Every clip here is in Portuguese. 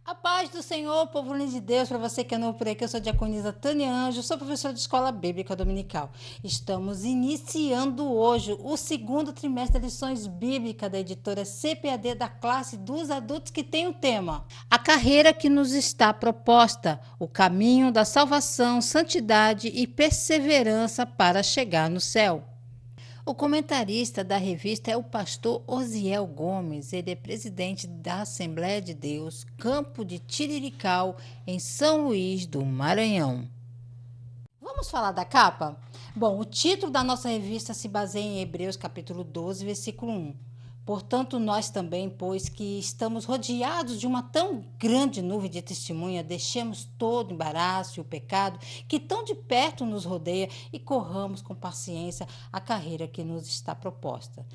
A paz do Senhor, povo lindo de Deus, para você que é novo por aqui, eu sou a diaconisa Tânia Anjo, sou professora de escola bíblica dominical. Estamos iniciando hoje o segundo trimestre de lições bíblicas da editora CPAD da classe dos adultos, que tem o tema A carreira que nos está proposta, o caminho da salvação, santidade e perseverança para chegar no céu. O comentarista da revista é o pastor Osiel Gomes. Ele é presidente da Assembleia de Deus, Campo de Tirirical, em São Luís do Maranhão. Vamos falar da capa? Bom, o título da nossa revista se baseia em Hebreus capítulo 12, versículo 1. Portanto, nós também, pois que estamos rodeados de uma tão grande nuvem de testemunha, deixemos todo o embaraço e o pecado que tão de perto nos rodeia e corramos com paciência a carreira que nos está proposta.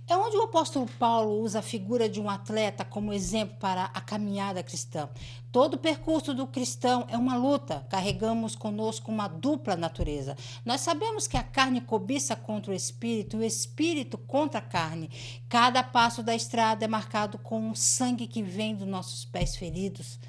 É onde o apóstolo Paulo usa a figura de um atleta como exemplo para a caminhada cristã. Todo o percurso do cristão é uma luta. Carregamos conosco uma dupla natureza. Nós sabemos que a carne cobiça contra o espírito e o espírito contra a carne. Cada passo da estrada é marcado com o sangue que vem dos nossos pés feridos.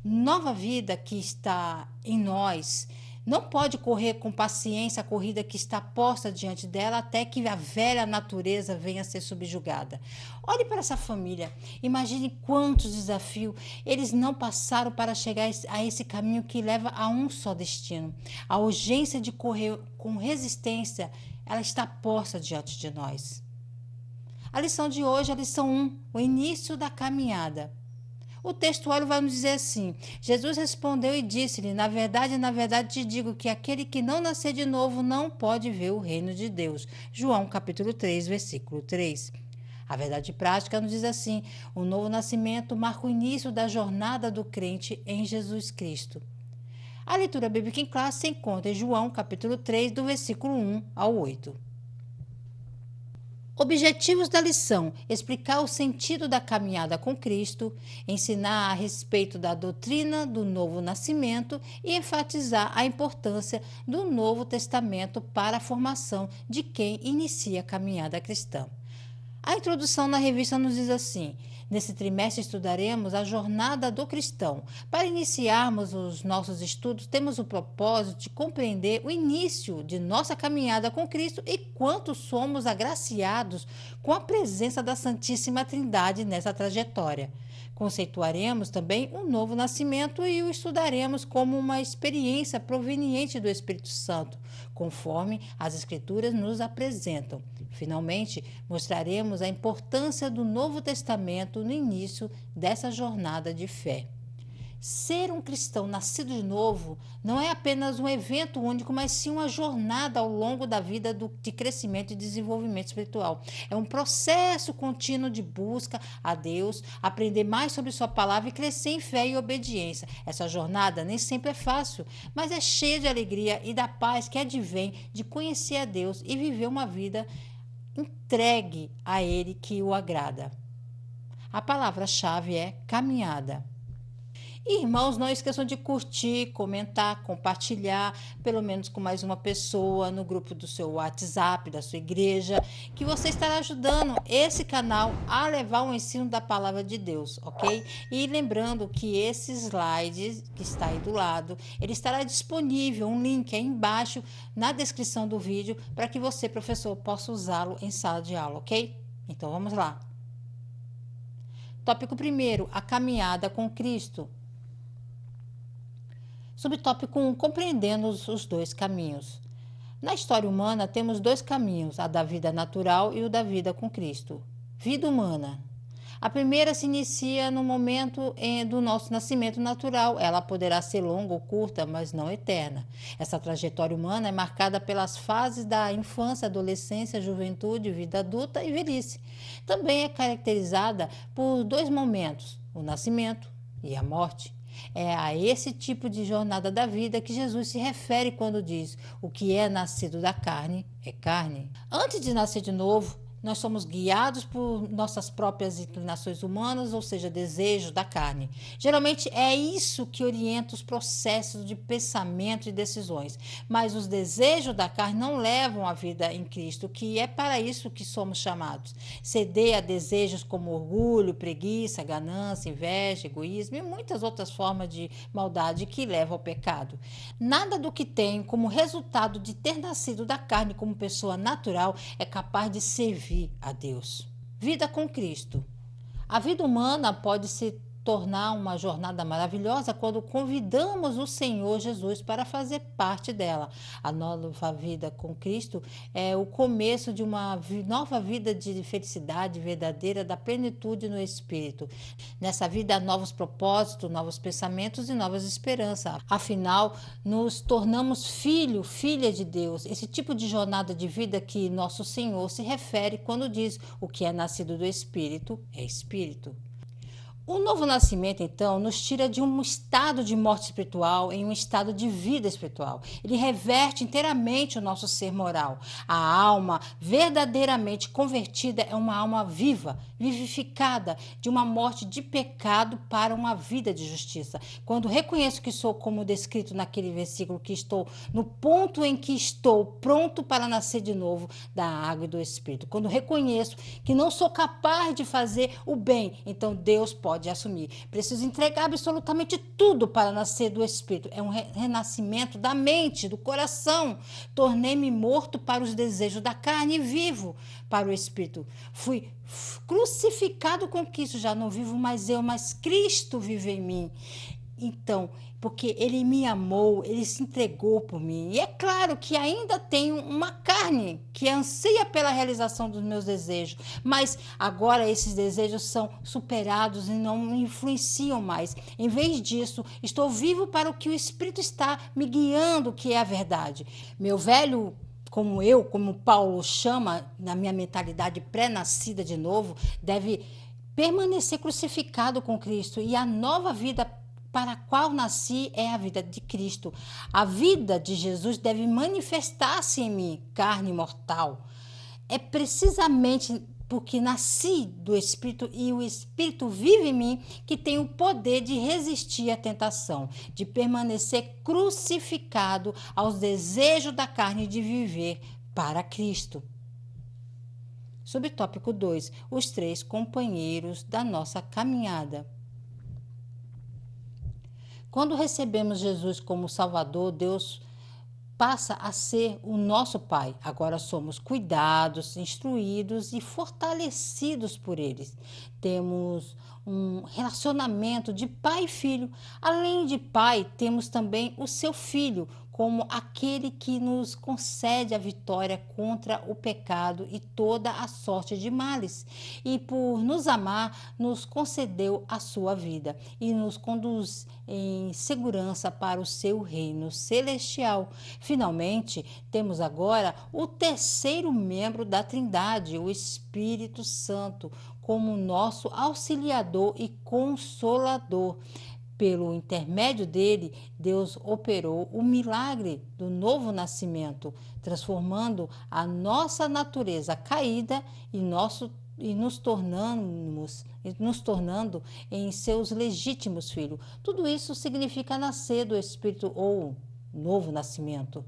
Nova vida que está em nós não pode correr com paciência a corrida que está posta diante dela até que a velha natureza venha a ser subjugada. Olhe para essa família. Imagine quantos desafios eles não passaram para chegar a esse caminho que leva a um só destino. A urgência de correr com resistência, ela está posta diante de nós. A lição de hoje é a lição 1, o início da caminhada. O textuário vai nos dizer assim: Jesus respondeu e disse-lhe: na verdade te digo que aquele que não nascer de novo não pode ver o reino de Deus. João capítulo 3, versículo 3. A verdade prática nos diz assim: o novo nascimento marca o início da jornada do crente em Jesus Cristo. A leitura bíblica em classe se encontra em João capítulo 3, do versículo 1 ao 8. Objetivos da lição: explicar o sentido da caminhada com Cristo, ensinar a respeito da doutrina do novo nascimento e enfatizar a importância do Novo Testamento para a formação de quem inicia a caminhada cristã. A introdução na revista nos diz assim: nesse trimestre estudaremos a jornada do cristão. Para iniciarmos os nossos estudos, temos o propósito de compreender o início de nossa caminhada com Cristo e quanto somos agraciados com a presença da Santíssima Trindade nessa trajetória. Conceituaremos também o novo nascimento e o estudaremos como uma experiência proveniente do Espírito Santo, conforme as Escrituras nos apresentam. Finalmente, mostraremos a importância do Novo Testamento no início dessa jornada de fé. Ser um cristão nascido de novo não é apenas um evento único, mas sim uma jornada ao longo da vida de crescimento e desenvolvimento espiritual. É um processo contínuo de busca a Deus, aprender mais sobre sua palavra e crescer em fé e obediência. Essa jornada nem sempre é fácil, mas é cheia de alegria e da paz que advém de conhecer a Deus e viver uma vida entregue a Ele que o agrada. A palavra-chave é caminhada. Irmãos, não esqueçam de curtir, comentar, compartilhar, pelo menos com mais uma pessoa no grupo do seu WhatsApp, da sua igreja, que você estará ajudando esse canal a levar o ensino da palavra de Deus, ok? E lembrando que esse slide que está aí do lado, ele estará disponível, um link aí embaixo na descrição do vídeo, para que você, professor, possa usá-lo em sala de aula, ok? Então vamos lá. Tópico 1, a caminhada com Cristo. Subtópico 1, compreendendo os dois caminhos. Na história humana, temos dois caminhos, a da vida natural e o da vida com Cristo. Vida humana. A primeira se inicia no momento do nosso nascimento natural. Ela poderá ser longa ou curta, mas não eterna. Essa trajetória humana é marcada pelas fases da infância, adolescência, juventude, vida adulta e velhice. Também é caracterizada por dois momentos, o nascimento e a morte. É a esse tipo de jornada da vida que Jesus se refere quando diz: o que é nascido da carne é carne. Antes de nascer de novo, Nós somos guiados por nossas próprias inclinações humanas, ou seja, desejos da carne. Geralmente é isso que orienta os processos de pensamento e decisões. Mas os desejos da carne não levam à vida em Cristo, que é para isso que somos chamados. Ceder a desejos como orgulho, preguiça, ganância, inveja, egoísmo e muitas outras formas de maldade que levam ao pecado. Nada do que tenho como resultado de ter nascido da carne como pessoa natural é capaz de servir a Deus. Vida com Cristo. A vida humana pode se tornar uma jornada maravilhosa quando convidamos o Senhor Jesus para fazer parte dela. A nova vida com Cristo é o começo de uma nova vida de felicidade verdadeira, da plenitude no Espírito. Nessa vida há novos propósitos, novos pensamentos e novas esperanças. Afinal, nos tornamos filho, filha de Deus. Esse tipo de jornada de vida que nosso Senhor se refere quando diz: o que é nascido do Espírito é Espírito. O novo nascimento, então, nos tira de um estado de morte espiritual em um estado de vida espiritual. Ele reverte inteiramente o nosso ser moral. A alma verdadeiramente convertida é uma alma viva, vivificada, de uma morte de pecado para uma vida de justiça. Quando reconheço que sou como descrito naquele versículo, que estou no ponto em que estou pronto para nascer de novo da água e do Espírito. Quando reconheço que não sou capaz de fazer o bem, então Deus pode assumir. Preciso entregar absolutamente tudo para nascer do Espírito. É um renascimento da mente, do coração. Tornei-me morto para os desejos da carne e vivo para o Espírito. Fui crucificado com Cristo, já não vivo mais eu, mas Cristo vive em mim. Então, porque ele me amou, ele se entregou por mim. E é claro que ainda tenho uma carne que anseia pela realização dos meus desejos, mas agora esses desejos são superados e não me influenciam mais. Em vez disso, estou vivo para o que o Espírito está me guiando, que é a verdade. Meu velho, como Paulo chama, na minha mentalidade pré-nascida de novo, deve permanecer crucificado com Cristo, e a nova vida para a qual nasci é a vida de Cristo. A vida de Jesus deve manifestar-se em mim, carne mortal. É precisamente porque nasci do Espírito e o Espírito vive em mim que tenho o poder de resistir à tentação, de permanecer crucificado aos desejos da carne e de viver para Cristo. Subtópico 2. Os 3 companheiros da nossa caminhada. Quando recebemos Jesus como Salvador, Deus passa a ser o nosso Pai. Agora somos cuidados, instruídos e fortalecidos por Ele. Temos um relacionamento de pai e filho. Além de pai, temos também o seu filho, como aquele que nos concede a vitória contra o pecado e toda a sorte de males. E por nos amar, nos concedeu a sua vida e nos conduz em segurança para o seu reino celestial. Finalmente, temos agora o terceiro membro da Trindade, o Espírito Santo, como nosso auxiliador e consolador. Pelo intermédio dele, Deus operou o milagre do novo nascimento, transformando a nossa natureza caída e nos tornando em seus legítimos filhos. Tudo isso significa nascer do Espírito ou novo nascimento.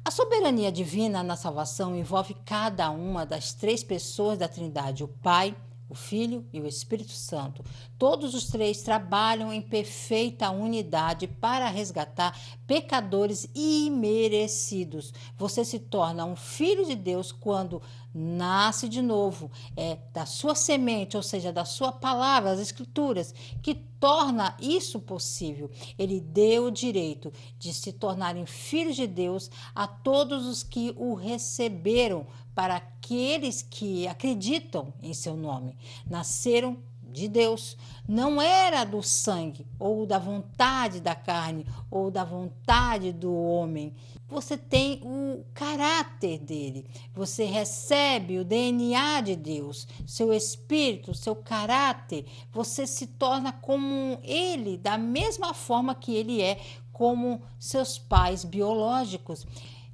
A soberania divina na salvação envolve cada uma das 3 pessoas da Trindade, o Pai, o Filho e o Espírito Santo. Todos os 3 trabalham em perfeita unidade para resgatar pecadores imerecidos. Você se torna um filho de Deus quando nasce de novo. É da sua semente, ou seja, da sua palavra, as Escrituras, que torna isso possível. Ele deu o direito de se tornarem filhos de Deus a todos os que o receberam, para aqueles que acreditam em seu nome. Nasceram de Deus, não era do sangue, ou da vontade da carne, ou da vontade do homem. Você tem o caráter dele, você recebe o DNA de Deus, seu espírito, seu caráter, você se torna como ele, da mesma forma que ele é, como seus pais biológicos.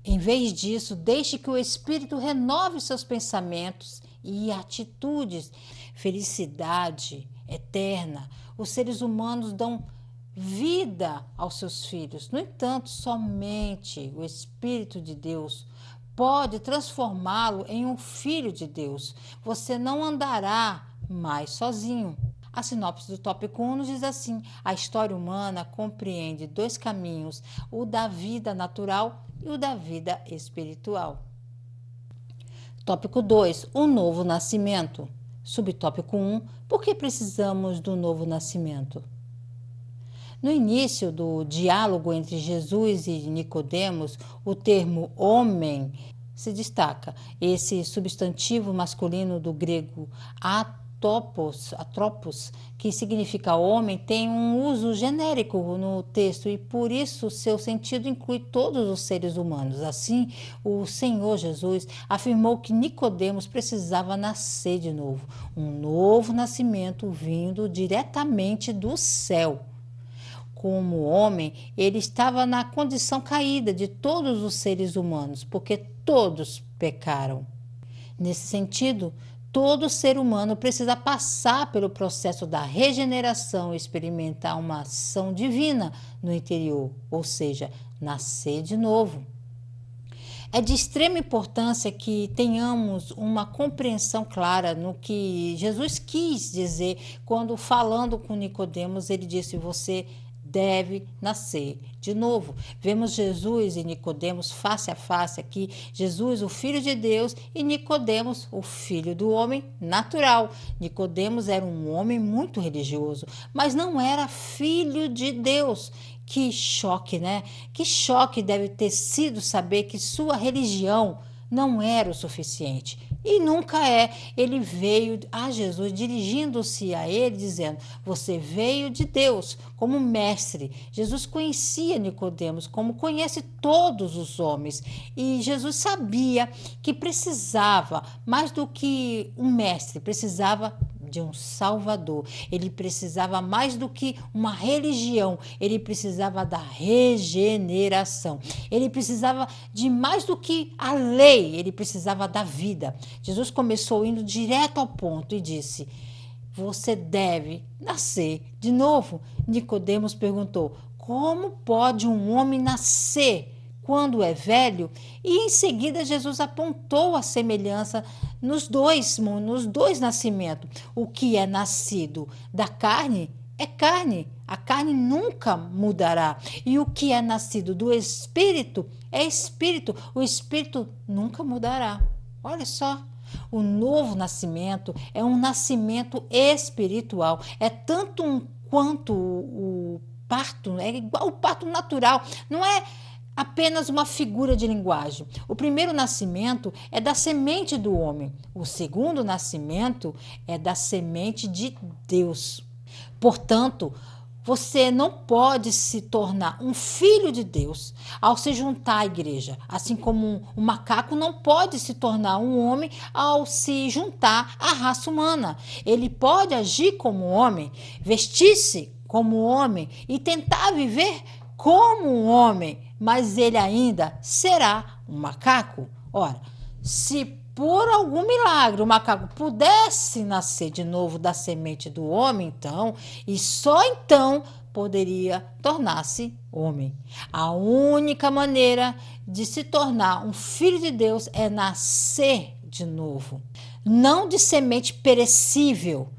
Em vez disso, deixe que o Espírito renove seus pensamentos e atitudes. Felicidade eterna. Os seres humanos dão vida aos seus filhos. No entanto, somente o Espírito de Deus pode transformá-lo em um filho de Deus. Você não andará mais sozinho. A sinopse do tópico 1 nos diz assim: a história humana compreende dois caminhos, o da vida natural e o da vida espiritual. Tópico 2, o novo nascimento. Subtópico 1, por que precisamos do novo nascimento? No início do diálogo entre Jesus e Nicodemos, o termo homem se destaca. Esse substantivo masculino do grego atropos, que significa homem, tem um uso genérico no texto e por isso seu sentido inclui todos os seres humanos. Assim, o Senhor Jesus afirmou que Nicodemos precisava nascer de novo, um novo nascimento vindo diretamente do céu. Como homem, ele estava na condição caída de todos os seres humanos, porque todos pecaram. Nesse sentido, todo ser humano precisa passar pelo processo da regeneração e experimentar uma ação divina no interior, ou seja, nascer de novo. É de extrema importância que tenhamos uma compreensão clara no que Jesus quis dizer quando, falando com Nicodemos, ele disse: você deve nascer de novo. Vemos Jesus e Nicodemos face a face aqui, Jesus, o Filho de Deus, e Nicodemos, o filho do homem natural. Nicodemos era um homem muito religioso, mas não era filho de Deus. Que choque, né? Que choque deve ter sido saber que sua religião não era o suficiente. E nunca é. Ele veio a Jesus dirigindo-se a ele, dizendo: você veio de Deus como mestre. Jesus conhecia Nicodemos como conhece todos os homens. E Jesus sabia que precisava, mais do que um mestre, precisava de um Salvador. Ele precisava mais do que uma religião, ele precisava da regeneração. Ele precisava de mais do que a lei, ele precisava da vida. Jesus começou indo direto ao ponto e disse: você deve nascer de novo. Nicodemos perguntou: como pode um homem nascer quando é velho? E em seguida Jesus apontou a semelhança nos dois nascimentos. O que é nascido da carne é carne, a carne nunca mudará. E o que é nascido do espírito é espírito, o espírito nunca mudará. Olha só. O novo nascimento é um nascimento espiritual, é tanto quanto o parto, é igual o parto natural, não é apenas uma figura de linguagem. O primeiro nascimento é da semente do homem, o segundo nascimento é da semente de Deus. Portanto, você não pode se tornar um filho de Deus ao se juntar à igreja, assim como um macaco não pode se tornar um homem ao se juntar à raça humana. Ele pode agir como homem, vestir-se como homem e tentar viver como um homem, mas ele ainda será um macaco. Ora, se por algum milagre o macaco pudesse nascer de novo da semente do homem, então, e só então poderia tornar-se homem. A única maneira de se tornar um filho de Deus é nascer de novo. Não de semente perecível,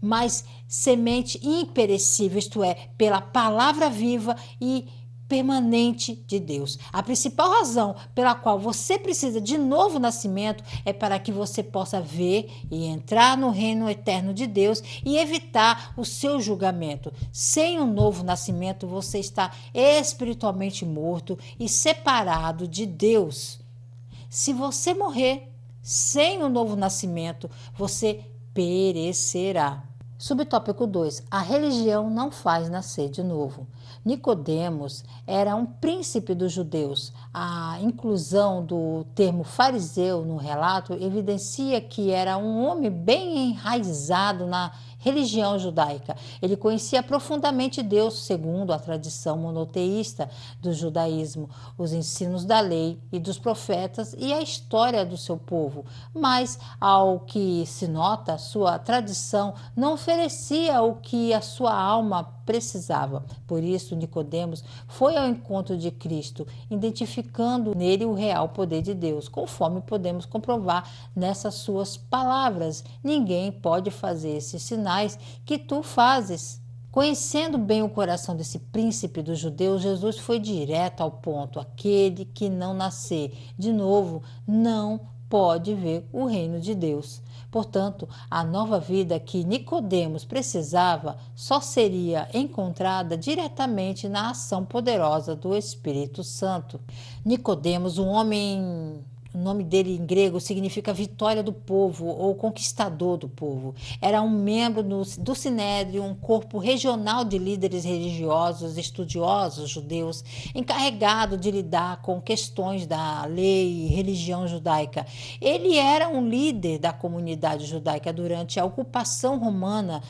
mas semente imperecível, isto é, pela palavra viva e permanente de Deus. A principal razão pela qual você precisa de novo nascimento é para que você possa ver e entrar no reino eterno de Deus e evitar o seu julgamento. Sem um novo nascimento, você está espiritualmente morto e separado de Deus. Se você morrer sem um novo nascimento, você perecerá. Subtópico 2. A religião não faz nascer de novo. Nicodemos era um príncipe dos judeus. A inclusão do termo fariseu no relato evidencia que era um homem bem enraizado na religião judaica. Ele conhecia profundamente Deus, segundo a tradição monoteísta do judaísmo, os ensinos da lei e dos profetas e a história do seu povo. Mas, ao que se nota, sua tradição não oferecia o que a sua alma precisava. Por isso, Nicodemos foi ao encontro de Cristo, identificando nele o real poder de Deus, conforme podemos comprovar nessas suas palavras: ninguém pode fazer esses sinais que tu fazes. Conhecendo bem o coração desse príncipe dos judeus, Jesus foi direto ao ponto: aquele que não nascer de novo não pode ver o reino de Deus. Portanto, a nova vida que Nicodemos precisava só seria encontrada diretamente na ação poderosa do Espírito Santo. Nicodemos, um homem, o nome dele em grego significa vitória do povo ou conquistador do povo. Era um membro do Sinédrio, um corpo regional de líderes religiosos, estudiosos judeus, encarregado de lidar com questões da lei e religião judaica. Ele era um líder da comunidade judaica durante a ocupação romana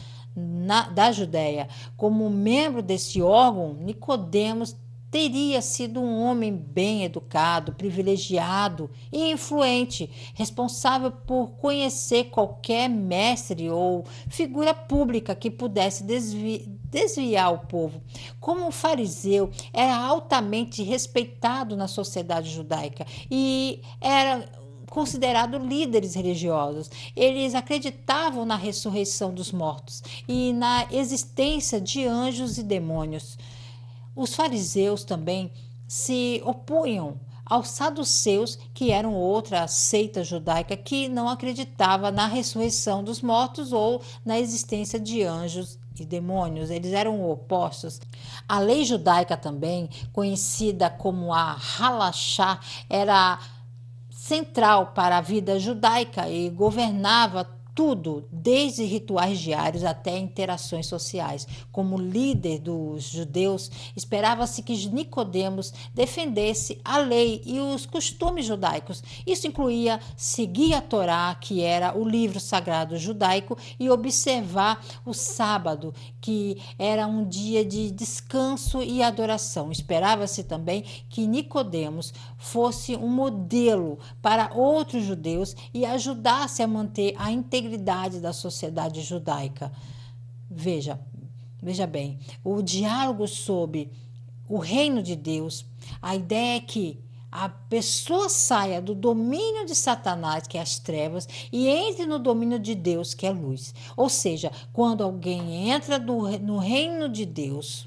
da Judéia. Como membro desse órgão, Nicodemos teria sido um homem bem educado, privilegiado e influente, responsável por conhecer qualquer mestre ou figura pública que pudesse desviar o povo. Como fariseu, era altamente respeitado na sociedade judaica e era considerado líderes religiosos. Eles acreditavam na ressurreição dos mortos e na existência de anjos e demônios. Os fariseus também se opunham aos saduceus, que eram outra seita judaica que não acreditava na ressurreição dos mortos ou na existência de anjos e demônios. Eles eram opostos. A lei judaica também, conhecida como a Halachá, era central para a vida judaica e governava tudo, desde rituais diários até interações sociais. Como líder dos judeus, esperava-se que Nicodemos defendesse a lei e os costumes judaicos. Isso incluía seguir a Torá, que era o livro sagrado judaico, e observar o sábado, que era um dia de descanso e adoração. Esperava-se também que Nicodemos fosse um modelo para outros judeus e ajudasse a manter a integridade da sociedade judaica. Veja bem, o diálogo sobre o reino de Deus, a ideia é que a pessoa saia do domínio de Satanás, que é as trevas, e entre no domínio de Deus, que é a luz. Ou seja, quando alguém entra no reino de Deus,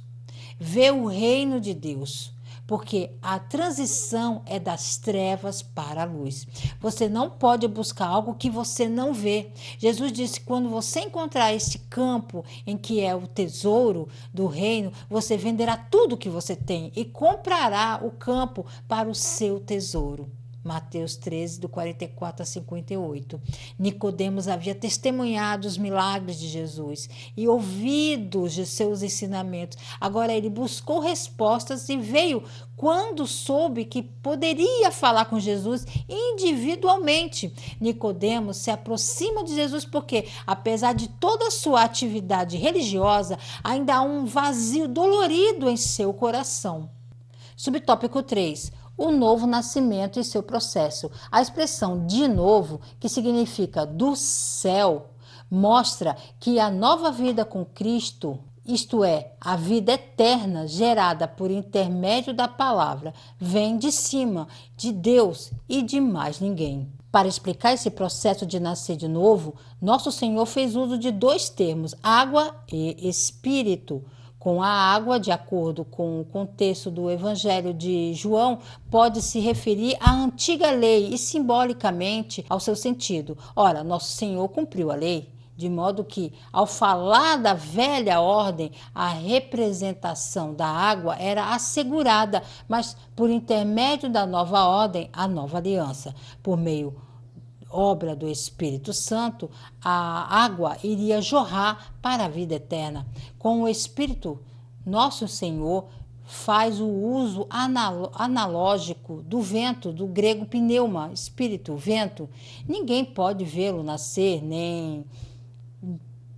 vê o reino de Deus, porque a transição é das trevas para a luz. Você não pode buscar algo que você não vê. Jesus disse que quando você encontrar esse campo em que é o tesouro do reino, você venderá tudo que você tem e comprará o campo para o seu tesouro. Mateus 13, do 44 a 58. Nicodemos havia testemunhado os milagres de Jesus e ouvido de seus ensinamentos. Agora ele buscou respostas e veio quando soube que poderia falar com Jesus individualmente. Nicodemos se aproxima de Jesus porque, apesar de toda a sua atividade religiosa, ainda há um vazio dolorido em seu coração. Subtópico 3. O novo nascimento e seu processo. A expressão de novo, que significa do céu, mostra que a nova vida com Cristo, isto é, a vida eterna gerada por intermédio da palavra, vem de cima, de Deus e de mais ninguém. Para explicar esse processo de nascer de novo, nosso Senhor fez uso de dois termos, água e espírito. Com a água, de acordo com o contexto do Evangelho de João, pode se referir à antiga lei e simbolicamente ao seu sentido. Ora, nosso Senhor cumpriu a lei, de modo que, ao falar da velha ordem, a representação da água era assegurada, mas por intermédio da nova ordem, a nova aliança, por meio obra do Espírito Santo, a água iria jorrar para a vida eterna. Com o Espírito, nosso Senhor faz o uso analógico do vento, do grego pneuma, espírito, vento. Ninguém pode vê-lo nascer, nem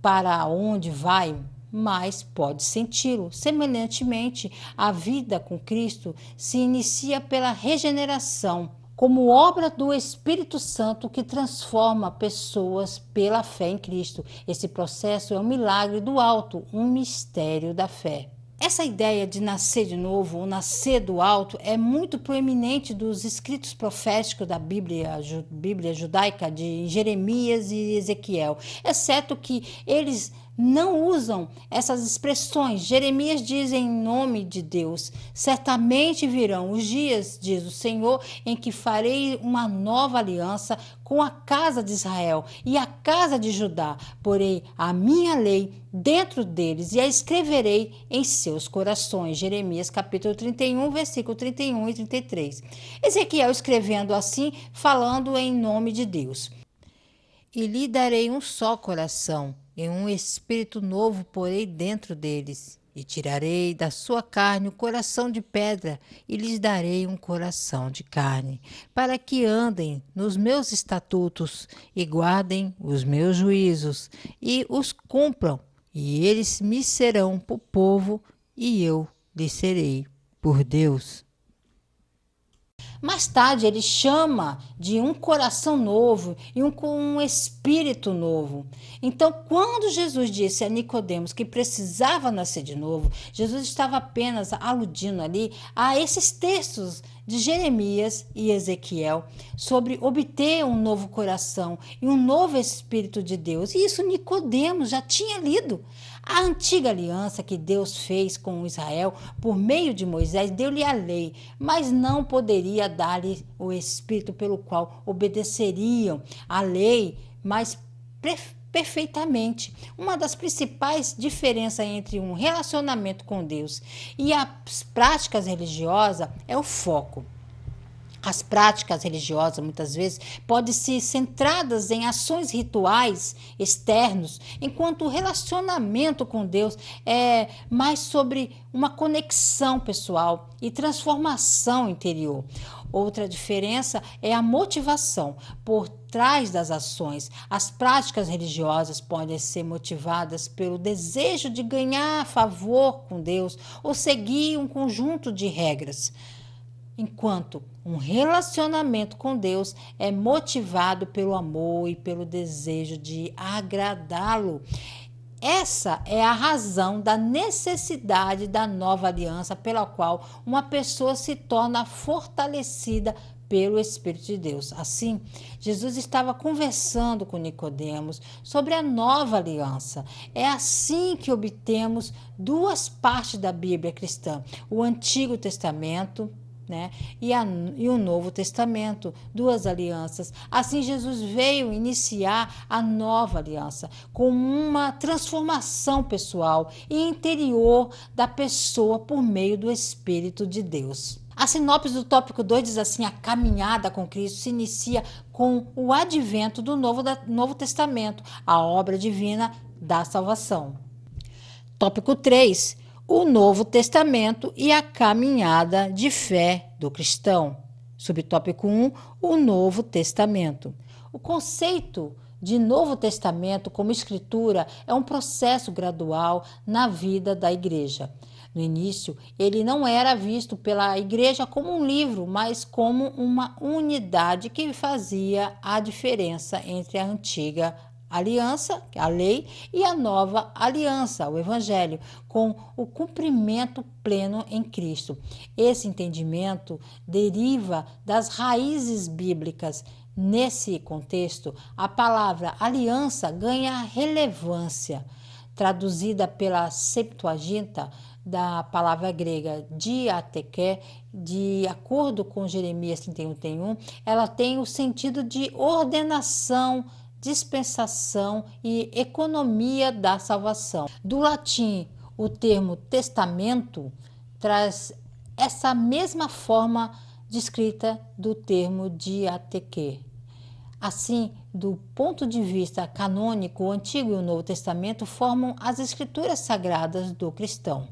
para onde vai, mas pode senti-lo. Semelhantemente, a vida com Cristo se inicia pela regeneração, como obra do Espírito Santo que transforma pessoas pela fé em Cristo. Esse processo é um milagre do alto, um mistério da fé. Essa ideia de nascer de novo, ou nascer do alto, é muito proeminente dos escritos proféticos da Bíblia judaica, de Jeremias e Ezequiel, exceto que eles não usam essas expressões. Jeremias diz em nome de Deus: certamente virão os dias, diz o Senhor, em que farei uma nova aliança com a casa de Israel e a casa de Judá. Porei a minha lei dentro deles e a escreverei em seus corações. Jeremias capítulo 31, versículo 31 e 33. Ezequiel escrevendo assim, falando em nome de Deus. E lhe darei um só coração, e um espírito novo porei dentro deles. E tirarei da sua carne o coração de pedra, e lhes darei um coração de carne, para que andem nos meus estatutos, e guardem os meus juízos, e os cumpram. E eles me serão por povo, e eu lhes serei por Deus. Mais tarde, ele chama de um coração novo e um espírito novo. Então, quando Jesus disse a Nicodemos que precisava nascer de novo, Jesus estava apenas aludindo ali a esses textos de Jeremias e Ezequiel sobre obter um novo coração e um novo espírito de Deus. E isso Nicodemos já tinha lido. A antiga aliança que Deus fez com Israel por meio de Moisés deu-lhe a lei, mas não poderia dar-lhe o espírito pelo qual obedeceriam a lei, mas perfeitamente. Uma das principais diferenças entre um relacionamento com Deus e as práticas religiosas é o foco. As práticas religiosas, muitas vezes, podem ser centradas em ações rituais externos, enquanto o relacionamento com Deus é mais sobre uma conexão pessoal e transformação interior. Outra diferença é a motivação por trás das ações. As práticas religiosas podem ser motivadas pelo desejo de ganhar favor com Deus ou seguir um conjunto de regras, enquanto um relacionamento com Deus é motivado pelo amor e pelo desejo de agradá-lo. Essa é a razão da necessidade da nova aliança, pela qual uma pessoa se torna fortalecida pelo Espírito de Deus. Assim, Jesus estava conversando com Nicodemos sobre a nova aliança. É assim que obtemos duas partes da Bíblia cristã: o Antigo Testamento, e o Novo Testamento, duas alianças. Assim, Jesus veio iniciar a nova aliança com uma transformação pessoal e interior da pessoa por meio do Espírito de Deus. A sinopse do tópico 2 diz assim: a caminhada com Cristo se inicia com o advento do Novo Testamento, a obra divina da salvação. Tópico 3: o Novo Testamento e a caminhada de fé do cristão. Subtópico 1: o Novo Testamento. O conceito de Novo Testamento como escritura é um processo gradual na vida da igreja. No início, ele não era visto pela igreja como um livro, mas como uma unidade que fazia a diferença entre a antiga aliança, a lei, e a nova aliança, o evangelho, com o cumprimento pleno em Cristo. Esse entendimento deriva das raízes bíblicas. Nesse contexto, a palavra aliança ganha relevância, traduzida pela Septuaginta, da palavra grega diateké, de acordo com Jeremias 31:31, ela tem o sentido de ordenação, dispensação e economia da salvação. Do latim, o termo testamento traz essa mesma forma de escrita do termo diateké. Assim, do ponto de vista canônico, o Antigo e o Novo Testamento formam as escrituras sagradas do cristão.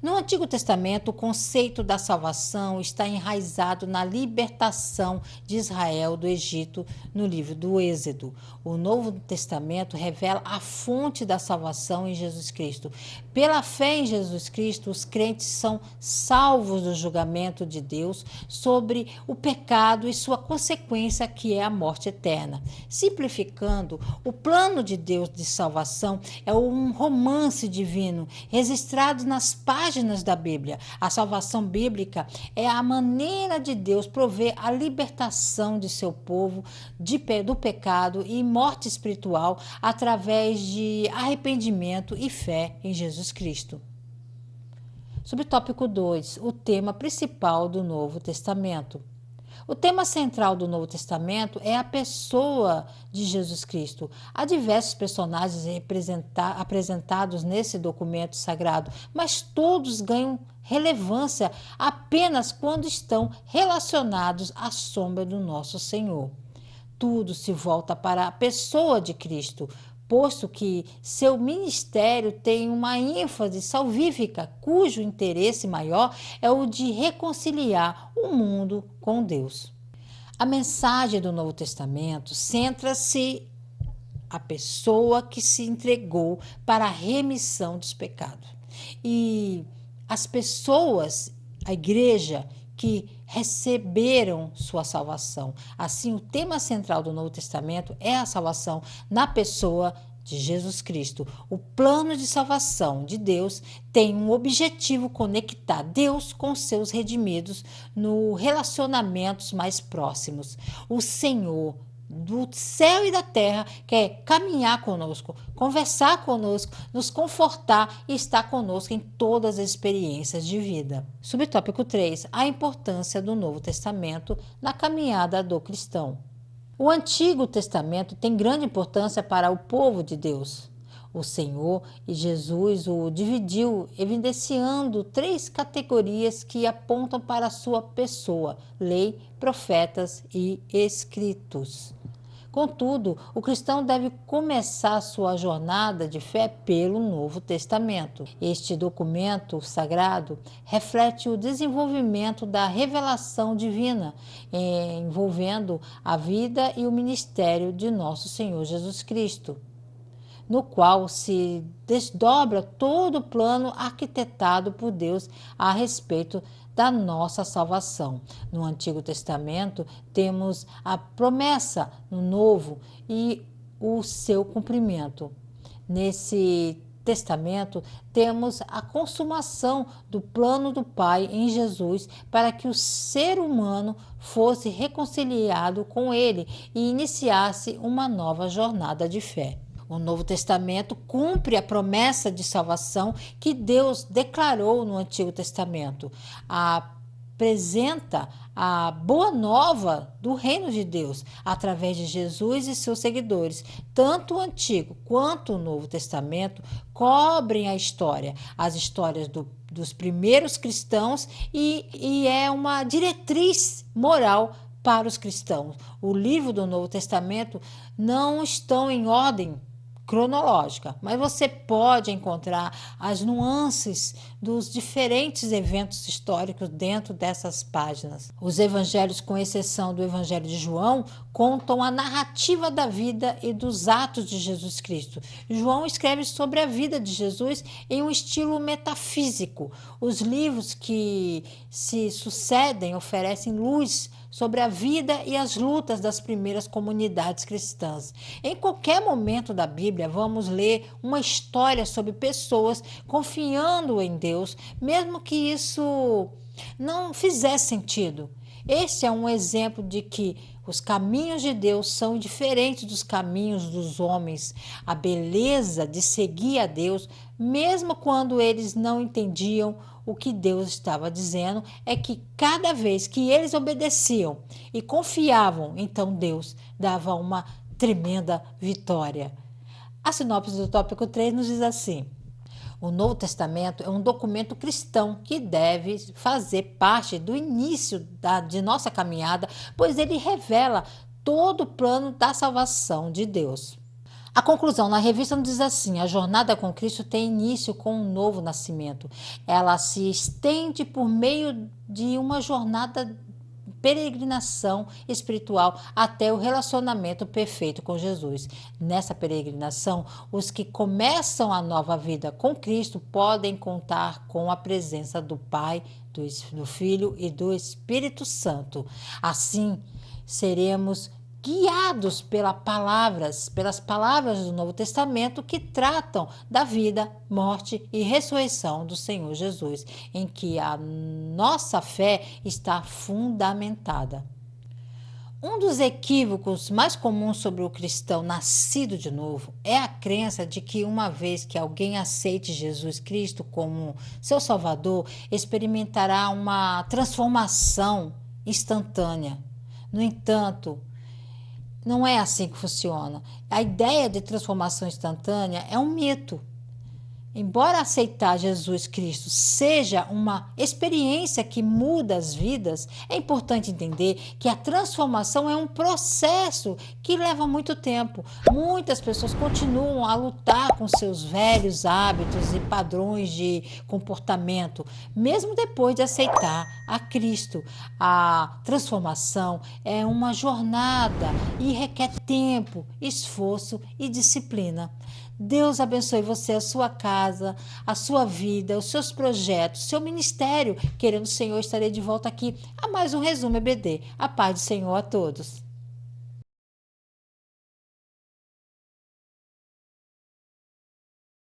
No Antigo Testamento, o conceito da salvação está enraizado na libertação de Israel do Egito no livro do Êxodo. O Novo Testamento revela a fonte da salvação em Jesus Cristo. Pela fé em Jesus Cristo, os crentes são salvos do julgamento de Deus sobre o pecado e sua consequência, que é a morte eterna. Simplificando, o plano de Deus de salvação é um romance divino registrado nas páginas da Bíblia. A salvação bíblica é a maneira de Deus prover a libertação de seu povo do pecado e morte espiritual através de arrependimento e fé em Jesus Cristo. Subtópico 2. O tema principal do Novo Testamento. O tema central do Novo Testamento é a pessoa de Jesus Cristo. Há diversos personagens apresentados nesse documento sagrado, mas todos ganham relevância apenas quando estão relacionados à sombra do nosso Senhor. Tudo se volta para a pessoa de Cristo, posto que seu ministério tem uma ênfase salvífica, cujo interesse maior é o de reconciliar o mundo com Deus. A mensagem do Novo Testamento centra-se a pessoa que se entregou para a remissão dos pecados. E as pessoas, a igreja, que receberam sua salvação. Assim, o tema central do Novo Testamento é a salvação na pessoa de Jesus Cristo. O plano de salvação de Deus tem um objetivo: conectar Deus com seus redimidos no relacionamentos mais próximos. O Senhor do céu e da terra quer caminhar conosco, conversar conosco, nos confortar e estar conosco em todas as experiências de vida. Subtópico 3. A importância do Novo Testamento na caminhada do cristão. O Antigo Testamento tem grande importância para o povo de Deus. O Senhor e Jesus o dividiu, evidenciando 3 categorias que apontam para a sua pessoa: lei, profetas e escritos. Contudo, o cristão deve começar sua jornada de fé pelo Novo Testamento. Este documento sagrado reflete o desenvolvimento da revelação divina, envolvendo a vida e o ministério de nosso Senhor Jesus Cristo, no qual se desdobra todo o plano arquitetado por Deus a respeito da nossa salvação. No Antigo Testamento, temos a promessa no Novo e o seu cumprimento. Nesse Testamento, temos a consumação do plano do Pai em Jesus para que o ser humano fosse reconciliado com Ele e iniciasse uma nova jornada de fé. O Novo Testamento cumpre a promessa de salvação que Deus declarou no Antigo Testamento. Apresenta a boa nova do reino de Deus através de Jesus e seus seguidores. Tanto o Antigo quanto o Novo Testamento cobrem a história, as histórias dos primeiros cristãos e é uma diretriz moral para os cristãos. O livro do Novo Testamento não estão em ordem cronológica, mas você pode encontrar as nuances dos diferentes eventos históricos dentro dessas páginas. Os evangelhos, com exceção do Evangelho de João, contam a narrativa da vida e dos atos de Jesus Cristo. João escreve sobre a vida de Jesus em um estilo metafísico. Os livros que se sucedem oferecem luz sobre a vida e as lutas das primeiras comunidades cristãs. Em qualquer momento da Bíblia, vamos ler uma história sobre pessoas confiando em Deus, mesmo que isso não fizesse sentido. Este é um exemplo de que os caminhos de Deus são diferentes dos caminhos dos homens. A beleza de seguir a Deus, mesmo quando eles não entendiam o que Deus estava dizendo, é que cada vez que eles obedeciam e confiavam, então Deus dava uma tremenda vitória. A sinopse do tópico 3 nos diz assim: o Novo Testamento é um documento cristão que deve fazer parte do início de nossa caminhada, pois ele revela todo o plano da salvação de Deus. A conclusão na revista nos diz assim: a jornada com Cristo tem início com um novo nascimento. Ela se estende por meio de uma jornada peregrinação espiritual até o relacionamento perfeito com Jesus. Nessa peregrinação, os que começam a nova vida com Cristo podem contar com a presença do Pai, do Filho e do Espírito Santo. Assim, seremos guiados pelas palavras do Novo Testamento que tratam da vida, morte e ressurreição do Senhor Jesus, em que a nossa fé está fundamentada. Um dos equívocos mais comuns sobre o cristão nascido de novo é a crença de que uma vez que alguém aceite Jesus Cristo como seu Salvador, experimentará uma transformação instantânea. No entanto, não é assim que funciona. A ideia de transformação instantânea é um mito. Embora aceitar Jesus Cristo seja uma experiência que muda as vidas, é importante entender que a transformação é um processo que leva muito tempo. Muitas pessoas continuam a lutar com seus velhos hábitos e padrões de comportamento, mesmo depois de aceitar a Cristo. A transformação é uma jornada e requer tempo, esforço e disciplina. Deus abençoe você, a sua casa, a sua vida, os seus projetos, seu ministério. Querendo o Senhor, estarei de volta aqui a mais um Resumo EBD. A paz do Senhor a todos.